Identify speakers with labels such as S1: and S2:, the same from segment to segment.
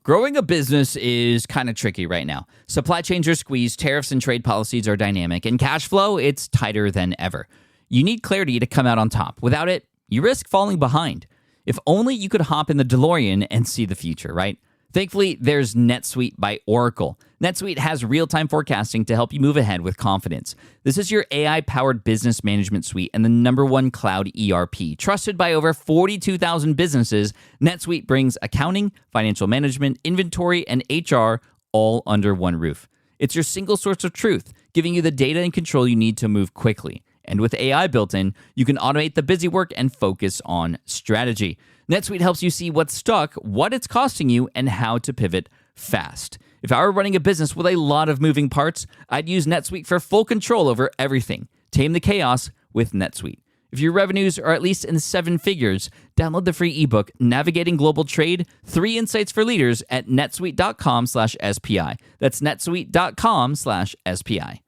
S1: Growing a business is kind of tricky right now. Supply chains are squeezed, tariffs and trade policies are dynamic, and cash flow, it's tighter than ever. You need clarity to come out on top. Without it, you risk falling behind. If only you could hop in the DeLorean and see the future, right? Thankfully, there's NetSuite by Oracle. NetSuite has real-time forecasting to help you move ahead with confidence. This is your AI-powered business management suite and the #1 cloud ERP. Trusted by over 42,000 businesses, NetSuite brings accounting, financial management, inventory, and HR all under one roof. It's your single source of truth, giving you the data and control you need to move quickly. And with AI built in, you can automate the busy work and focus on strategy. NetSuite helps you see what's stuck, what it's costing you, and how to pivot fast. If I were running a business with a lot of moving parts, I'd use NetSuite for full control over everything. Tame the chaos with NetSuite. If your revenues are at least in 7 figures, download the free ebook, Navigating Global Trade, 3 Insights for Leaders at netsuite.com/SPI. That's netsuite.com/SPI.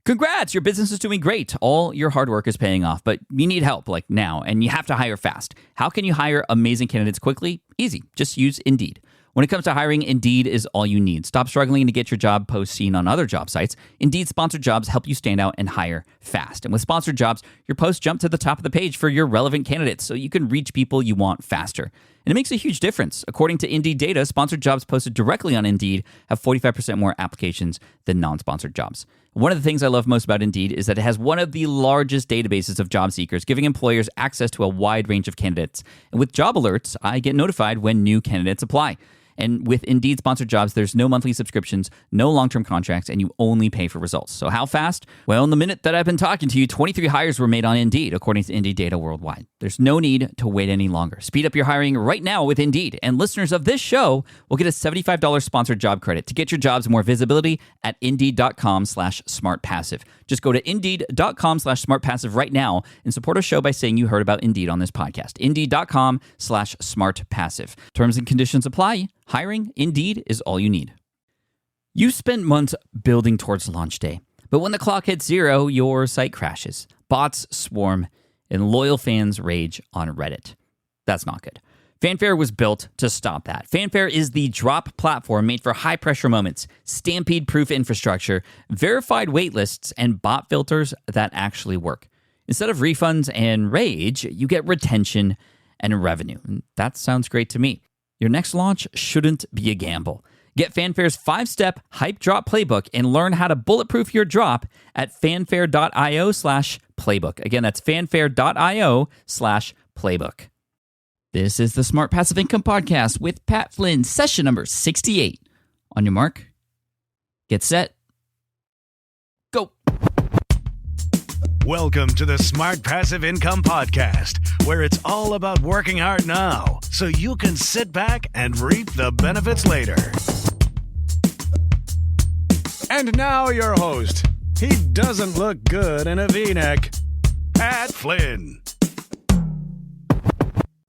S1: Congrats, your business is doing great. All your hard work is paying off, but you need help like now, and you have to hire fast. How can you hire amazing candidates quickly? Easy, just use Indeed. When it comes to hiring, Indeed is all you need. Stop struggling to get your job post seen on other job sites. Indeed sponsored jobs help you stand out and hire fast. And with sponsored jobs, your posts jump to the top of the page for your relevant candidates so you can reach people you want faster. And it makes a huge difference. According to Indeed data, sponsored jobs posted directly on Indeed have 45% more applications than non-sponsored jobs. One of the things I love most about Indeed is that it has one of the largest databases of job seekers, giving employers access to a wide range of candidates. And with job alerts, I get notified when new candidates apply. And with Indeed sponsored jobs, there's no monthly subscriptions, no long-term contracts, and you only pay for results. So how fast? Well, in the minute that I've been talking to you, 23 hires were made on Indeed, according to Indeed data worldwide. There's no need to wait any longer. Speed up your hiring right now with Indeed. And listeners of this show will get a $75 sponsored job credit to get your jobs more visibility at Indeed.com/SmartPassive. Just go to Indeed.com/SmartPassive right now and support a show by saying you heard about Indeed on this podcast. Indeed.com/SmartPassive. Terms and conditions apply. Hiring, Indeed, is all you need. You spent months building towards launch day, but when the clock hits 0, your site crashes. Bots swarm, and loyal fans rage on Reddit. That's not good. Fanfare was built to stop that. Fanfare is the drop platform made for high-pressure moments, stampede-proof infrastructure, verified waitlists, and bot filters that actually work. Instead of refunds and rage, you get retention and revenue. And that sounds great to me. Your next launch shouldn't be a gamble. Get Fanfare's 5-step hype drop playbook and learn how to bulletproof your drop at fanfare.io/playbook. Again, that's fanfare.io/playbook. This is the Smart Passive Income Podcast with Pat Flynn, session number 68. On your mark, get set, go.
S2: Welcome to the Smart Passive Income Podcast, where it's all about working hard now so you can sit back and reap the benefits later. And now your host. He doesn't look good in a V-neck, Pat Flynn.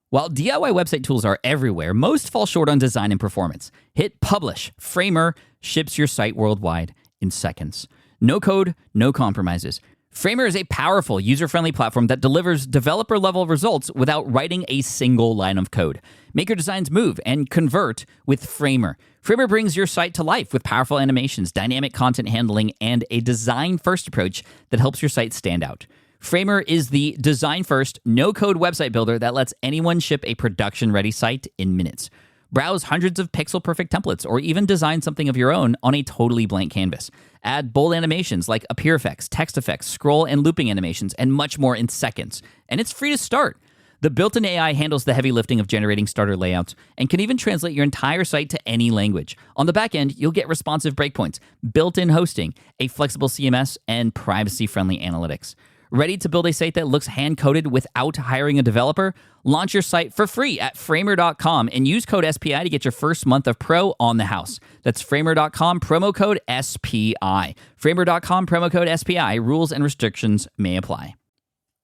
S1: While DIY website tools are everywhere, most fall short on design and performance. Hit publish. Framer ships your site worldwide in seconds. No code, no compromises. Framer is a powerful, user-friendly platform that delivers developer-level results without writing a single line of code. Make your designs move and convert with Framer. Framer brings your site to life with powerful animations, dynamic content handling, and a design-first approach that helps your site stand out. Framer is the design-first, no-code website builder that lets anyone ship a production-ready site in minutes. Browse hundreds of pixel-perfect templates or even design something of your own on a totally blank canvas. Add bold animations like appear effects, text effects, scroll and looping animations, and much more in seconds. And it's free to start. The built-in AI handles the heavy lifting of generating starter layouts and can even translate your entire site to any language. On the back end, you'll get responsive breakpoints, built-in hosting, a flexible CMS, and privacy-friendly analytics. Ready to build a site that looks hand-coded without hiring a developer? Launch your site for free at framer.com and use code SPI to get your first month of pro on the house. That's framer.com, promo code SPI. Framer.com, promo code SPI. Rules and restrictions may apply.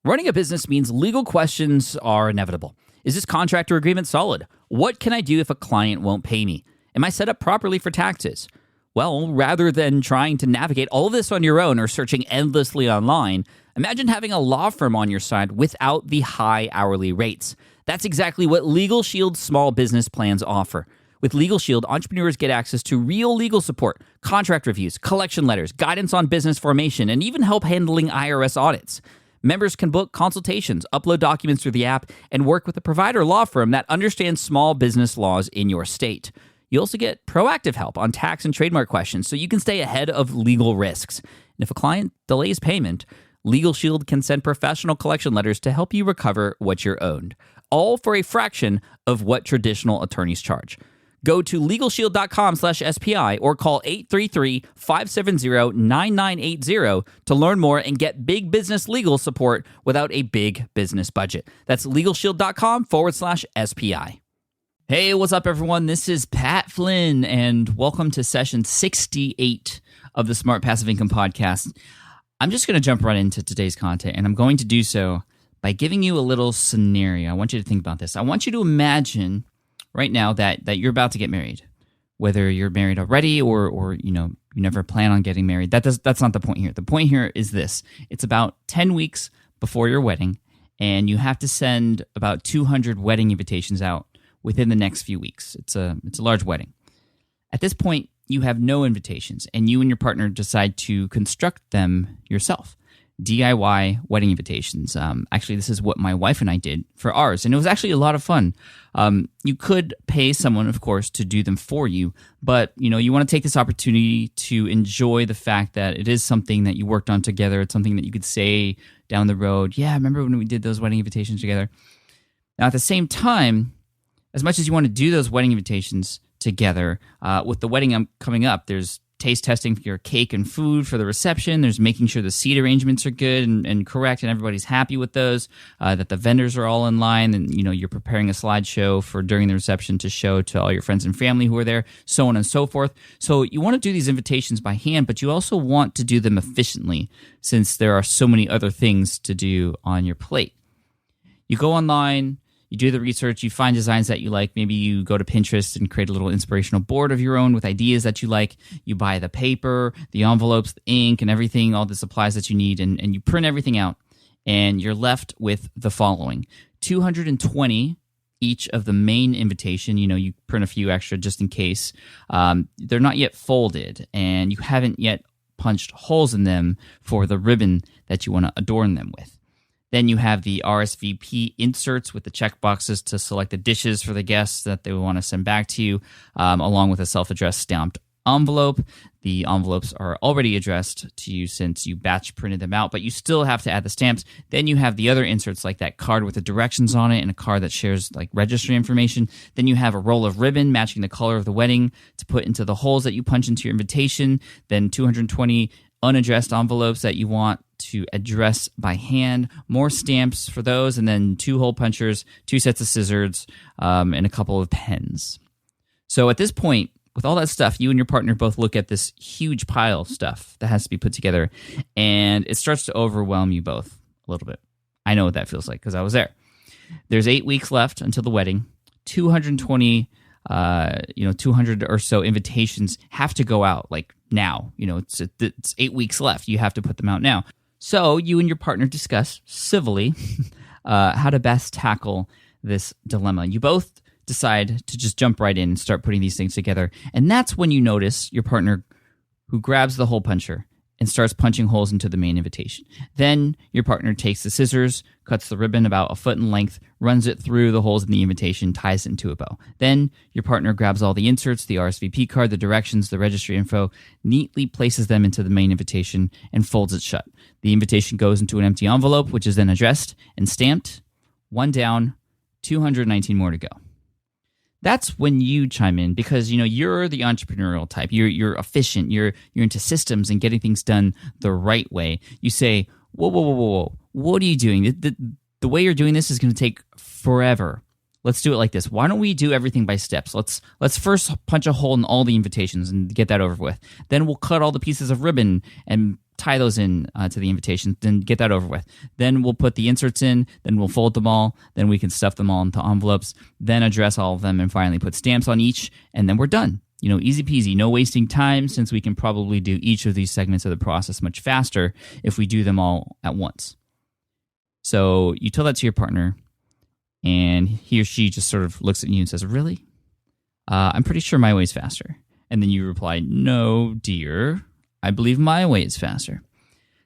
S1: Running a business means legal questions are inevitable. Is this contract or agreement solid? What can I do if a client won't pay me? Am I set up properly for taxes? Well, rather than trying to navigate all of this on your own or searching endlessly online, imagine having a law firm on your side without the high hourly rates. That's exactly what Legal Shield's small business plans offer. With Legal Shield, entrepreneurs get access to real legal support, contract reviews, collection letters, guidance on business formation, and even help handling IRS audits. Members can book consultations, upload documents through the app, and work with a provider law firm that understands small business laws in your state. You also get proactive help on tax and trademark questions so you can stay ahead of legal risks. And if a client delays payment, Legal Shield can send professional collection letters to help you recover what you're owed, all for a fraction of what traditional attorneys charge. Go to LegalShield.com/SPI or call 833-570-9980 to learn more and get big business legal support without a big business budget. That's LegalShield.com/SPI. Hey, what's up, everyone? This is Pat Flynn, and welcome to session 68 of the Smart Passive Income Podcast. I'm just going to jump right into today's content, and I'm going to do so by giving you a little scenario. I want you to think about this. I want you to imagine right now that you're about to get married, whether you're married already or you never plan on getting married. That's not the point here. The point here is this. It's about 10 weeks before your wedding, and you have to send about 200 wedding invitations out within the next few weeks. It's a large wedding. At this point, you have no invitations, and you and your partner decide to construct them yourself. DIY wedding invitations. Actually, this is what my wife and I did for ours, and it was actually a lot of fun. You could pay someone, of course, to do them for you, but you want to take this opportunity to enjoy the fact that it is something that you worked on together. It's something that you could say down the road, yeah, remember when we did those wedding invitations together? Now, at the same time, as much as you want to do those wedding invitations together, with the wedding coming up, there's taste testing for your cake and food for the reception. There's making sure the seat arrangements are good and correct and everybody's happy with those, that the vendors are all in line, and you're preparing a slideshow for during the reception to show to all your friends and family who are there, so on and so forth. So you want to do these invitations by hand, but you also want to do them efficiently since there are so many other things to do on your plate. You go online, you do the research, you find designs that you like. Maybe you go to Pinterest and create a little inspirational board of your own with ideas that you like. You buy the paper, the envelopes, the ink, and everything, all the supplies that you need, and you print everything out. And you're left with the following: 220 each of the main invitation. You print a few extra just in case. They're not yet folded, and you haven't yet punched holes in them for the ribbon that you want to adorn them with. Then you have the RSVP inserts with the check boxes to select the dishes for the guests that they want to send back to you, along with a self-addressed stamped envelope. The envelopes are already addressed to you since you batch printed them out, but you still have to add the stamps. Then you have the other inserts like that card with the directions on it and a card that shares like registry information. Then you have a roll of ribbon matching the color of the wedding to put into the holes that you punch into your invitation. Then 220 unaddressed envelopes that you want to address by hand, more stamps for those, and then 2 hole punchers, 2 sets of scissors, and a couple of pens. So at this point, with all that stuff, you and your partner both look at this huge pile of stuff that has to be put together, and it starts to overwhelm you both a little bit. I know what that feels like because I was there. There's 8 weeks left until the wedding. 220 200 or so invitations have to go out like now. It's 8 weeks left. You have to put them out now. So you and your partner discuss civilly how to best tackle this dilemma. You both decide to just jump right in and start putting these things together. And that's when you notice your partner who grabs the hole puncher and starts punching holes into the main invitation. Then your partner takes the scissors, cuts the ribbon about a foot in length, runs it through the holes in the invitation, ties it into a bow. Then your partner grabs all the inserts, the RSVP card, the directions, the registry info, neatly places them into the main invitation and folds it shut. The invitation goes into an empty envelope, which is then addressed and stamped. 1 down, 219 more to go. That's when you chime in because you're the entrepreneurial type. You're efficient. You're into systems and getting things done the right way. You say, whoa! What are you doing? The way you're doing this is going to take forever. Let's do it like this. Why don't we do everything by steps? Let's first punch a hole in all the invitations and get that over with. Then we'll cut all the pieces of ribbon and tie those in to the invitation, then get that over with. Then we'll put the inserts in, then we'll fold them all, then we can stuff them all into envelopes, then address all of them, and finally put stamps on each, and then we're done. Easy peasy, no wasting time, since we can probably do each of these segments of the process much faster if we do them all at once. So you tell that to your partner, and he or she just sort of looks at you and says, "Really? I'm pretty sure my way's faster. And then you reply, no, dear, I believe my way is faster.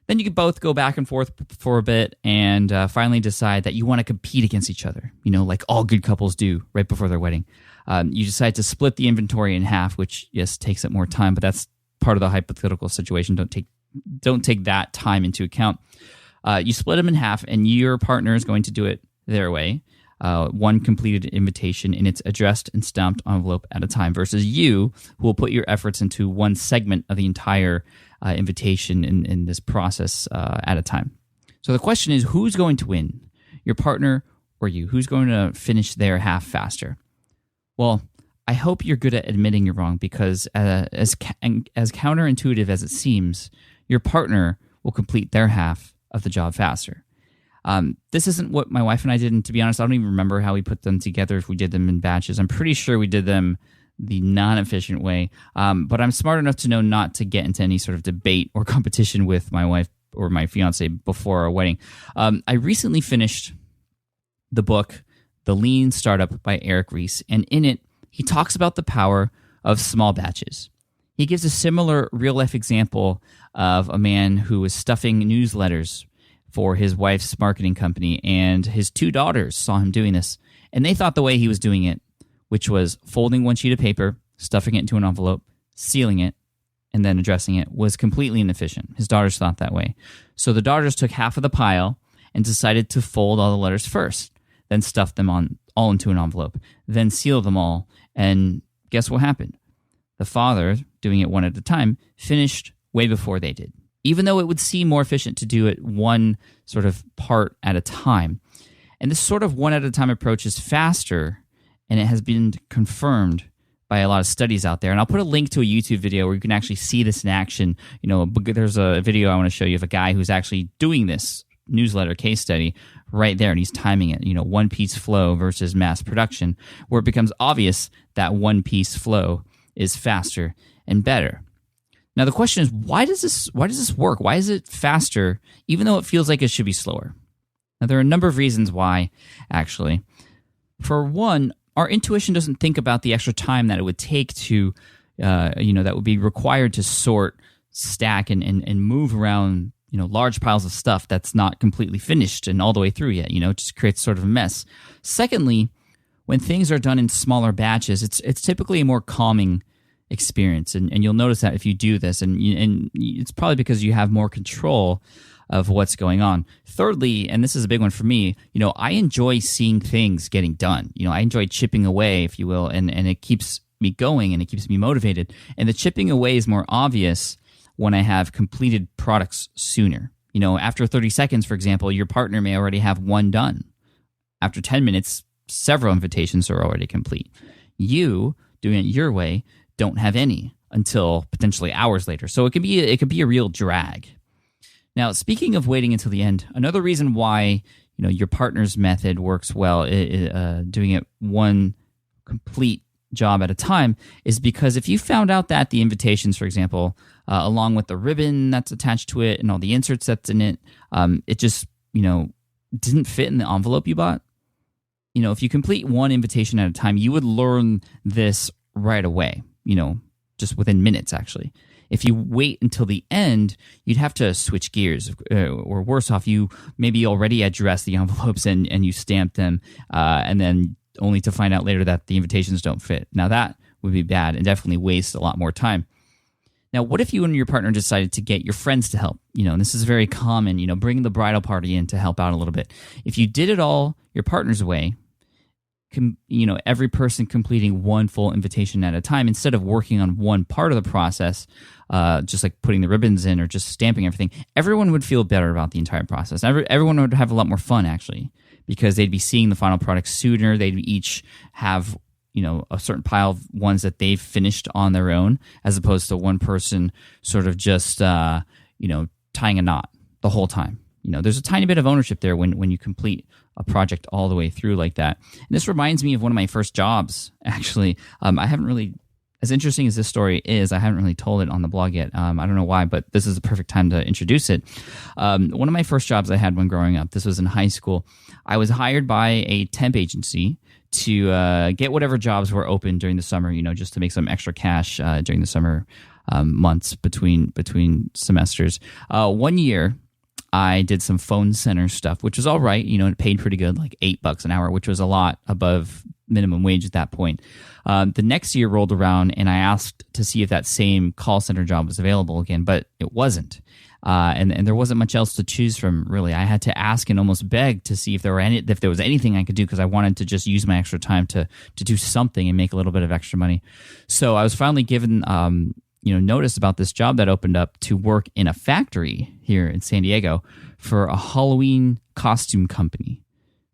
S1: Then you could both go back and forth for a bit and finally decide that you want to compete against each other, like all good couples do right before their wedding. You decide to split the inventory in half, which, yes, takes up more time, but that's part of the hypothetical situation. Don't take that time into account. You split them in half, and your partner is going to do it their way. One completed invitation in its addressed and stamped envelope at a time versus you, who will put your efforts into one segment of the entire invitation in this process at a time. So the question is, who's going to win? Your partner or you? Who's going to finish their half faster? Well, I hope you're good at admitting you're wrong, because as counterintuitive as it seems, your partner will complete their half of the job faster. This isn't what my wife and I did, and to be honest, I don't even remember how we put them together, if we did them in batches. I'm pretty sure we did them the non-efficient way, but I'm smart enough to know not to get into any sort of debate or competition with my wife or my fiance before our wedding. I recently finished the book, The Lean Startup by Eric Ries, and in it, he talks about the power of small batches. He gives a similar real-life example of a man who was stuffing newsletters for his wife's marketing company, and his two daughters saw him doing this, and they thought the way he was doing it, which was folding one sheet of paper, stuffing it into an envelope, sealing it, and then addressing it, was completely inefficient. His daughters thought that way. So the daughters took half of the pile and decided to fold all the letters first, then stuff them all into an envelope, then seal them all, and guess what happened? The father, doing it one at a time, finished way before they did, even though it would seem more efficient to do it one sort of part at a time. And this sort of one at a time approach is faster, and it has been confirmed by a lot of studies out there. And I'll put a link to a YouTube video where you can actually see this in action. There's a video I want to show you of a guy who's actually doing this newsletter case study right there, and he's timing it, one-piece flow versus mass production, where it becomes obvious that one-piece flow is faster and better. Now the question is, why does this work? Why is it faster, even though it feels like it should be slower? Now there are a number of reasons why, actually. For one, our intuition doesn't think about the extra time that it would take to, that would be required to sort, stack, and move around, large piles of stuff that's not completely finished and all the way through yet. It just creates sort of a mess. Secondly, when things are done in smaller batches, it's typically a more calming experience, and you'll notice that if you do this, and it's probably because you have more control of what's going on. Thirdly, and this is a big one for me, I enjoy seeing things getting done. I enjoy chipping away, if you will, and it keeps me going and it keeps me motivated. And the chipping away is more obvious when I have completed products sooner. After 30 seconds, for example, your partner may already have one done. After 10 minutes, several invitations are already complete. You, doing it your way, don't have any until potentially hours later. So it could be a real drag. Now, speaking of waiting until the end, another reason why your partner's method works well, doing it one complete job at a time, is because if you found out that the invitations, for example, along with the ribbon that's attached to it and all the inserts that's in it, it just didn't fit in the envelope you bought. If you complete one invitation at a time, you would learn this right away. Just within minutes, actually. If you wait until the end, you'd have to switch gears, or worse off, you maybe already addressed the envelopes and you stamped them, and then only to find out later that the invitations don't fit. Now that would be bad and definitely waste a lot more time. Now, what if you and your partner decided to get your friends to help? And this is very common, bring the bridal party in to help out a little bit. If you did it all your partner's way, every person completing one full invitation at a time instead of working on one part of the process, just like putting the ribbons in or just stamping everything, everyone would feel better about the entire process. Everyone would have a lot more fun, actually, because they'd be seeing the final product sooner. They'd each have a certain pile of ones that they've finished on their own, as opposed to one person sort of just tying a knot the whole time. There's a tiny bit of ownership there when you complete a project all the way through like that. And this reminds me of one of my first jobs, actually. I haven't really, as interesting as this story is, I haven't really told it on the blog yet. I don't know why, but this is the perfect time to introduce it. One of my first jobs I had when growing up, this was in high school. I was hired by a temp agency to get whatever jobs were open during the summer, just to make some extra cash during the summer months between semesters. 1 year, I did some phone center stuff, which was all right. It paid pretty good, like $8 an hour, which was a lot above minimum wage at that point. The next year rolled around, and I asked to see if that same call center job was available again, but it wasn't. And there wasn't much else to choose from, really. I had to ask and almost beg to see if there was anything I could do, because I wanted to just use my extra time to do something and make a little bit of extra money. So I was finally given notice about this job that opened up to work in a factory here in San Diego for a Halloween costume company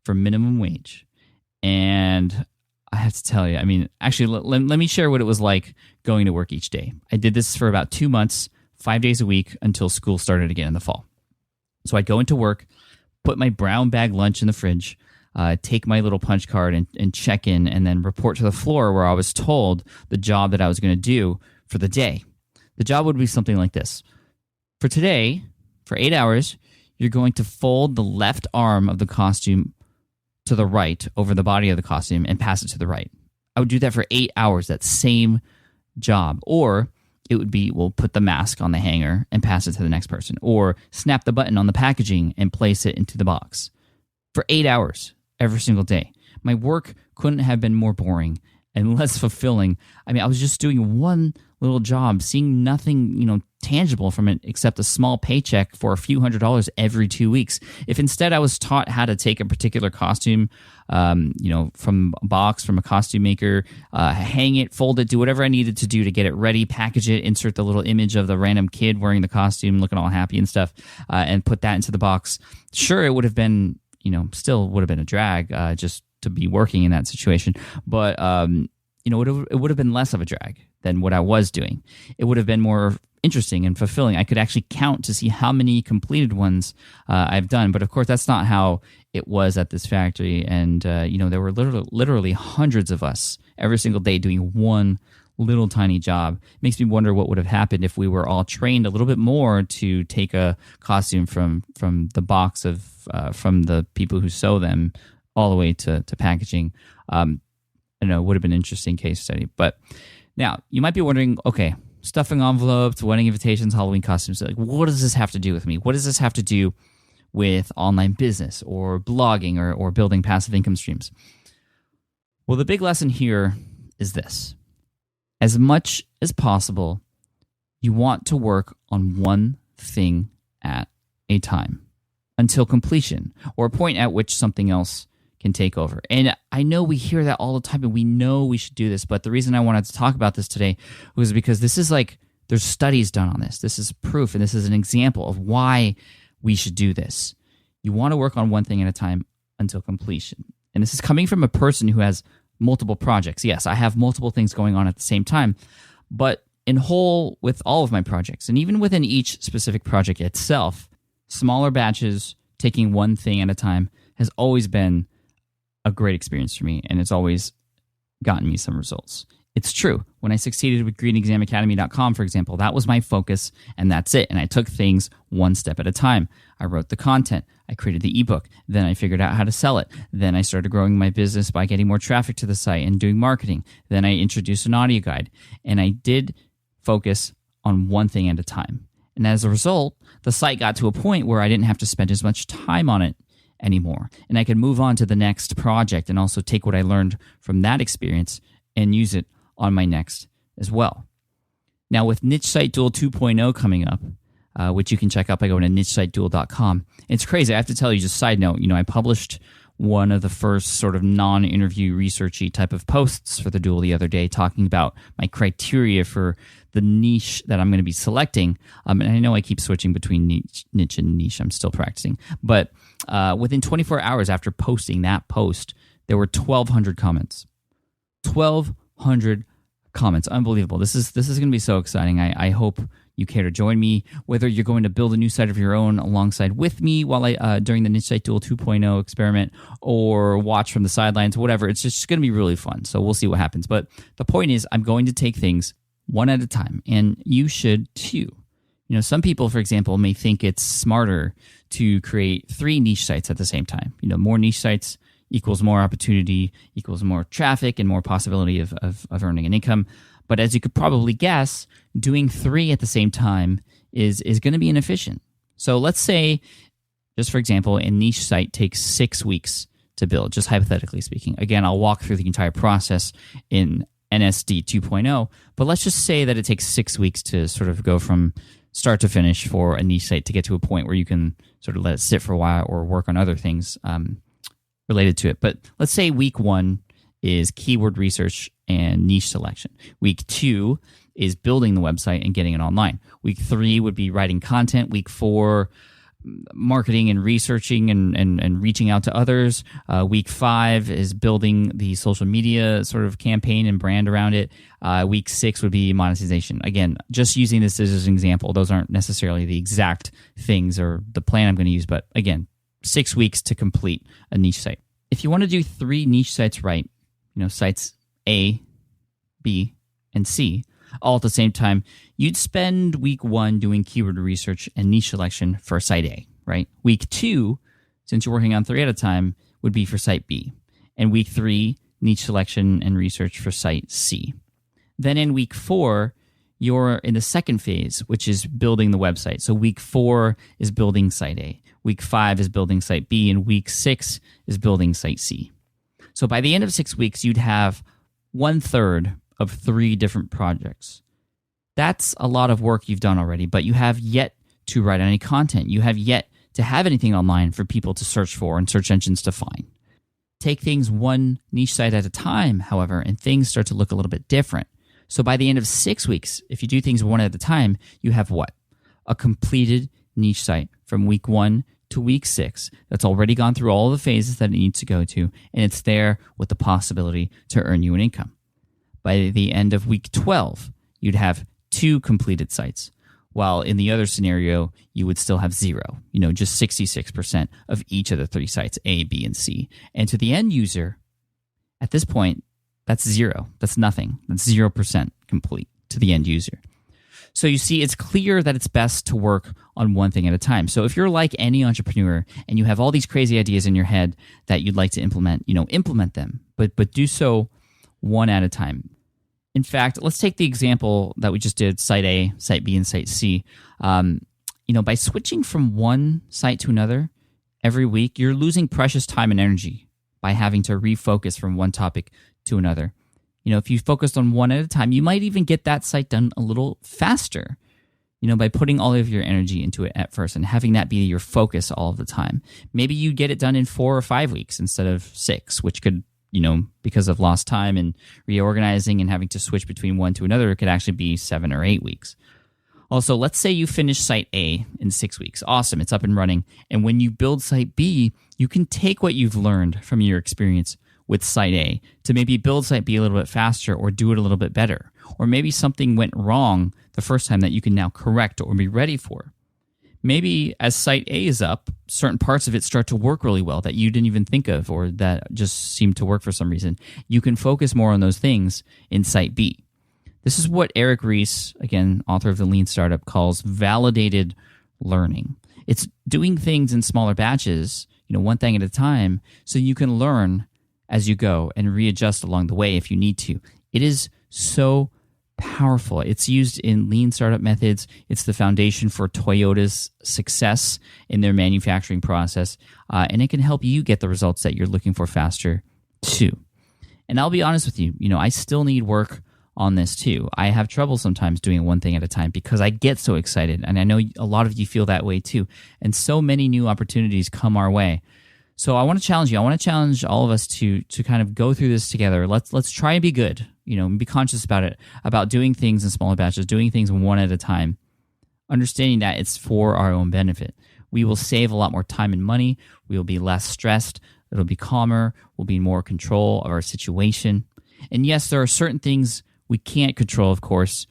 S1: for minimum wage. And I have to tell you, actually, let me share what it was like going to work each day. I did this for about 2 months, 5 days a week, until school started again in the fall. So I'd go into work, put my brown bag lunch in the fridge, take my little punch card and check in, and then report to the floor where I was told the job that I was going to do for the day. The job would be something like this. For today, for 8 hours, you're going to fold the left arm of the costume to the right over the body of the costume and pass it to the right. I would do that for 8 hours, that same job. Or it would be, we'll put the mask on the hanger and pass it to the next person. Or snap the button on the packaging and place it into the box. For 8 hours every single day. My work couldn't have been more boring and less fulfilling. I was just doing one little job, seeing nothing, tangible from it except a small paycheck for a few $100s every 2 weeks. If instead I was taught how to take a particular costume, from a box, from a costume maker, hang it, fold it, do whatever I needed to do to get it ready, package it, insert the little image of the random kid wearing the costume, looking all happy and stuff, and put that into the box. Sure, it would have been, still would have been a drag, just to be working in that situation. But, it would have been less of a drag than what I was doing. It would have been more interesting and fulfilling. I could actually count to see how many completed ones I've done. But of course, that's not how it was at this factory. And, there were literally hundreds of us every single day doing one little tiny job. It makes me wonder what would have happened if we were all trained a little bit more to take a costume from the box from the people who sew them all the way to packaging. I know it would have been an interesting case study. But now you might be wondering, okay, stuffing envelopes, wedding invitations, Halloween costumes, like, what does this have to do with me? What does this have to do with online business or blogging or building passive income streams? Well, the big lesson here is this. As much as possible, you want to work on one thing at a time until completion, or a point at which something else can take over. And I know we hear that all the time, and we know we should do this, but the reason I wanted to talk about this today was because this is there's studies done on this. This is proof, and this is an example of why we should do this. You want to work on one thing at a time until completion. And this is coming from a person who has multiple projects. Yes, I have multiple things going on at the same time, but in whole with all of my projects, and even within each specific project itself, smaller batches, taking one thing at a time, has always been a great experience for me, and it's always gotten me some results. It's true. When I succeeded with greenexamacademy.com, for example, that was my focus, and that's it. And I took things one step at a time. I wrote the content. I created the ebook. Then I figured out how to sell it. Then I started growing my business by getting more traffic to the site and doing marketing. Then I introduced an audio guide, and I did focus on one thing at a time. And as a result, the site got to a point where I didn't have to spend as much time on it anymore. And I could move on to the next project and also take what I learned from that experience and use it on my next as well. Now, with Niche Site Duel 2.0 coming up, which you can check out by going to nichesiteduel.com, it's crazy. I have to tell you, just side note, I published one of the first sort of non-interview researchy type of posts for the Duel the other day, talking about my criteria for the niche that I'm going to be selecting. And I know I keep switching between niche and niche. I'm still practicing. But within 24 hours after posting that post, there were 1,200 comments. 1,200 comments. Unbelievable. This is going to be so exciting. I hope you care to join me, whether you're going to build a new site of your own alongside with me while during the Niche Site Duel 2.0 experiment, or watch from the sidelines, whatever. It's just going to be really fun. So we'll see what happens. But the point is, I'm going to take things one at a time, and you should too. Some people, for example, may think it's smarter to create 3 niche sites at the same time. More niche sites, equals more opportunity, equals more traffic, and more possibility of earning an income. But as you could probably guess, doing 3 at the same time is going to be inefficient. So let's say, just for example, a niche site takes 6 weeks to build, just hypothetically speaking. Again, I'll walk through the entire process in NSD 2.0, but let's just say that it takes 6 weeks to sort of go from start to finish for a niche site to get to a point where you can sort of let it sit for a while or work on other things related to it. But let's say week 1 is keyword research and niche selection. Week 2 is building the website and getting it online. Week 3 would be writing content. Week 4, marketing and researching and reaching out to others. Week 5 is building the social media sort of campaign and brand around it. Week 6 would be monetization. Again, just using this as an example. Those aren't necessarily the exact things or the plan I'm going to use, but again, 6 weeks to complete a niche site. If you want to do 3 niche sites right, sites A, B, and C, all at the same time, you'd spend week 1 doing keyword research and niche selection for site A, right? Week 2, since you're working on 3 at a time, would be for site B. And week 3, niche selection and research for site C. Then in week 4, you're in the second phase, which is building the website. So week 4 is building site A. Week 5 is building site B. And week 6 is building site C. So by the end of 6 weeks, you'd have 1/3 of 3 different projects. That's a lot of work you've done already, but you have yet to write any content. You have yet to have anything online for people to search for and search engines to find. Take things one niche site at a time, however, and things start to look a little bit different. So by the end of 6 weeks, if you do things one at a time, you have what? A completed niche site from week 1 to week 6 that's already gone through all the phases that it needs to go to, and it's there with the possibility to earn you an income. By the end of week 12, you'd have 2 completed sites, while in the other scenario, you would still have 0, just 66% of each of the 3 sites, A, B, and C. And to the end user, at this point, that's 0. That's nothing. That's 0% complete to the end user. So you see, it's clear that it's best to work on one thing at a time. So if you're like any entrepreneur and you have all these crazy ideas in your head that you'd like to implement, implement them, but do so one at a time. In fact, let's take the example that we just did, site A, site B, and site C. By switching from one site to another every week, you're losing precious time and energy by having to refocus from one topic to another. If you focused on one at a time, you might even get that site done a little faster, by putting all of your energy into it at first and having that be your focus all of the time. Maybe you get it done in 4 or 5 weeks instead of 6, which could, because of lost time and reorganizing and having to switch between one to another, it could actually be 7 or 8 weeks. Also, let's say you finish site A in 6 weeks. Awesome, it's up and running. And when you build site B, you can take what you've learned from your experience with site A to maybe build site B a little bit faster or do it a little bit better. Or maybe something went wrong the first time that you can now correct or be ready for. Maybe as site A is up, certain parts of it start to work really well that you didn't even think of or that just seem to work for some reason. You can focus more on those things in site B. This is what Eric Ries, again, author of The Lean Startup, calls validated learning. It's doing things in smaller batches, one thing at a time, so you can learn as you go and readjust along the way if you need to. It is so powerful. It's used in lean startup methods. It's the foundation for Toyota's success in their manufacturing process, and it can help you get the results that you're looking for faster too. And I'll be honest with you, I still need work on this too. I have trouble sometimes doing one thing at a time because I get so excited, and I know a lot of you feel that way too. And so many new opportunities come our way. So I want to challenge you. I want to challenge all of us to kind of go through this together. Let's try and be good, and be conscious about it, about doing things in smaller batches, doing things one at a time, understanding that it's for our own benefit. We will save a lot more time and money. We will be less stressed. It'll be calmer. We'll be in more control of our situation. And yes, there are certain things we can't control, of course.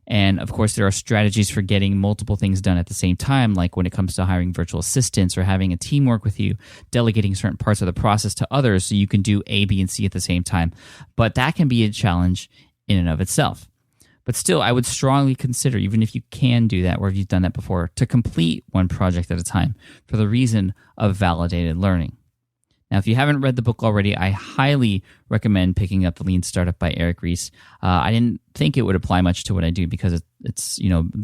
S1: And of course, there are strategies for getting multiple things done at the same time, like when it comes to hiring virtual assistants or having a team work with you, delegating certain parts of the process to others so you can do A, B, and C at the same time. But that can be a challenge in and of itself. But still, I would strongly consider, even if you can do that or if you've done that before, to complete one project at a time for the reason of validated learning. Now, if you haven't read the book already, I highly recommend picking up The Lean Startup by Eric Ries. I didn't think it would apply much to what I do because it's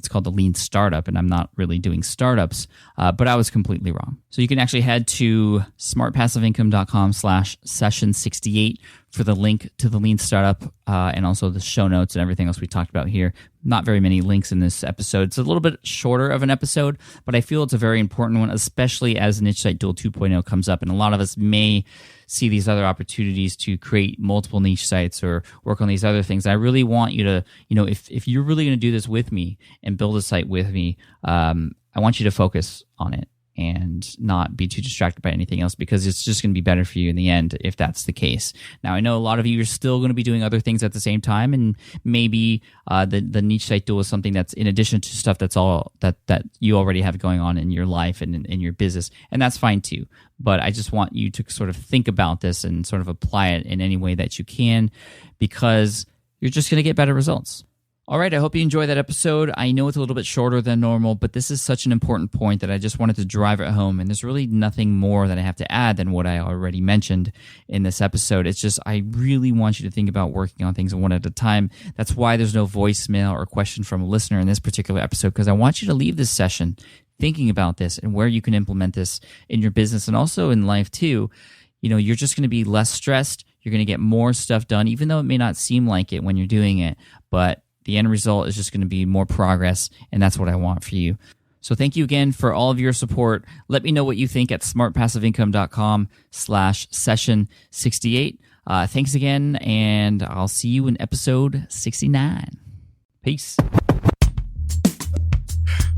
S1: called The Lean Startup, and I'm not really doing startups, but I was completely wrong. So you can actually head to smartpassiveincome.com/session68 for the link to The Lean Startup and also the show notes and everything else we talked about here. Not very many links in this episode. It's a little bit shorter of an episode, but I feel it's a very important one, especially as Niche Site Duel 2.0 comes up, and a lot of us may see these other opportunities to create multiple niche sites or work on these other things. I really want you to, if you're really going to do this with me and build a site with me, I want you to focus on it and not be too distracted by anything else, because it's just going to be better for you in the end if that's the case. Now, I know a lot of you are still going to be doing other things at the same time, and maybe the niche site duel is something that's in addition to stuff that's all that you already have going on in your life and in your business, and that's fine too. But I just want you to sort of think about this and sort of apply it in any way that you can, because you're just going to get better results. All right, I hope you enjoyed that episode. I know it's a little bit shorter than normal, but this is such an important point that I just wanted to drive it home. And there's really nothing more that I have to add than what I already mentioned in this episode. It's just I really want you to think about working on things one at a time. That's why there's no voicemail or question from a listener in this particular episode, because I want you to leave this session thinking about this and where you can implement this in your business and also in life too. You're just going to be less stressed. You're going to get more stuff done, even though it may not seem like it when you're doing it. But the end result is just going to be more progress, and that's what I want for you. So thank you again for all of your support. Let me know what you think at smartpassiveincome.com/session68. Thanks again, and I'll see you in episode 69. Peace.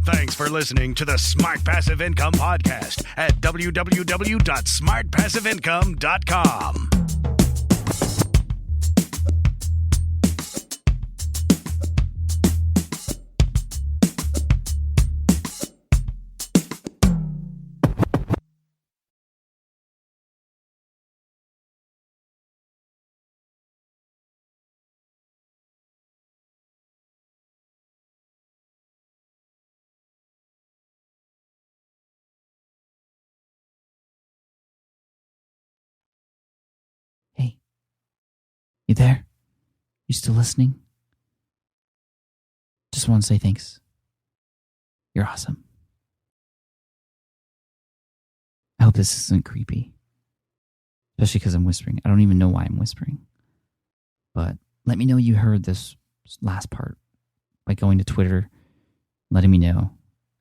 S2: Thanks for listening to the Smart Passive Income Podcast at www.smartpassiveincome.com.
S1: Hey, you there? You still listening? Just want to say thanks. You're awesome. I hope this isn't creepy, especially because I'm whispering. I don't even know why I'm whispering. But let me know you heard this last part by going to Twitter, letting me know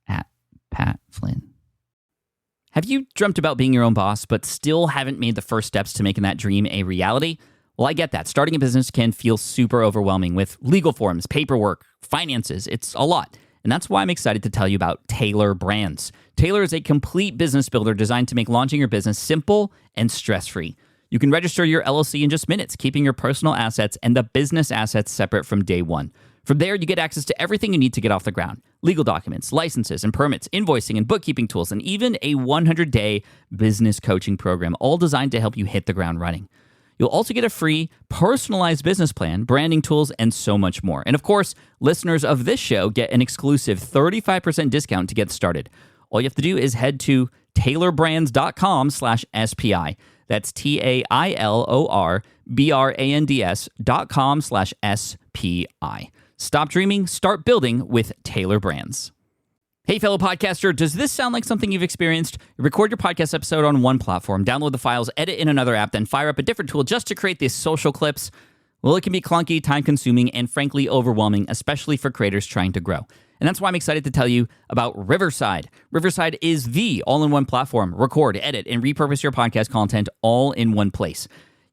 S1: at Pat Flynn. Have you dreamt about being your own boss, but still haven't made the first steps to making that dream a reality? Well, I get that. Starting a business can feel super overwhelming with legal forms, paperwork, finances. It's a lot. And that's why I'm excited to tell you about Taylor Brands. Taylor is a complete business builder designed to make launching your business simple and stress-free. You can register your LLC in just minutes, keeping your personal assets and the business assets separate from day one. From there, you get access to everything you need to get off the ground. Legal documents, licenses and permits, invoicing and bookkeeping tools, and even a 100-day business coaching program, all designed to help you hit the ground running. You'll also get a free, personalized business plan, branding tools, and so much more. And of course, listeners of this show get an exclusive 35% discount to get started. All you have to do is head to taylorbrands.com/SPI. That's TAILORBRANDS.com/SPI. Stop dreaming, start building with Taylor Brands. Hey, fellow podcaster, does this sound like something you've experienced? You record your podcast episode on one platform, download the files, edit in another app, then fire up a different tool just to create these social clips? Well, it can be clunky, time-consuming, and frankly overwhelming, especially for creators trying to grow. And that's why I'm excited to tell you about Riverside. Riverside is the all-in-one platform. Record, edit, and repurpose your podcast content all in one place.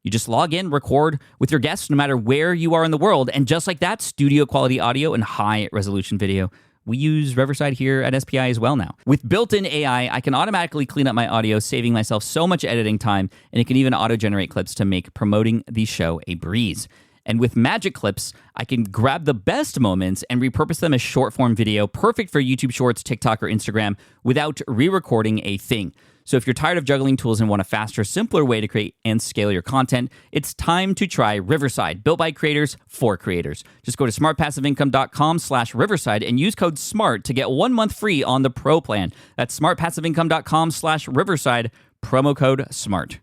S1: You just log in, record with your guests no matter where you are in the world, and just like that, studio quality audio and high resolution video. We use Riverside here at SPI as well now. With built-in AI, I can automatically clean up my audio, saving myself so much editing time, and it can even auto-generate clips to make promoting the show a breeze. And with Magic Clips, I can grab the best moments and repurpose them as short-form video, perfect for YouTube Shorts, TikTok, or Instagram, without re-recording a thing. So if you're tired of juggling tools and want a faster, simpler way to create and scale your content, it's time to try Riverside, built by creators for creators. Just go to smartpassiveincome.com/Riverside and use code SMART to get 1 month free on the Pro plan. That's smartpassiveincome.com/Riverside, promo code SMART.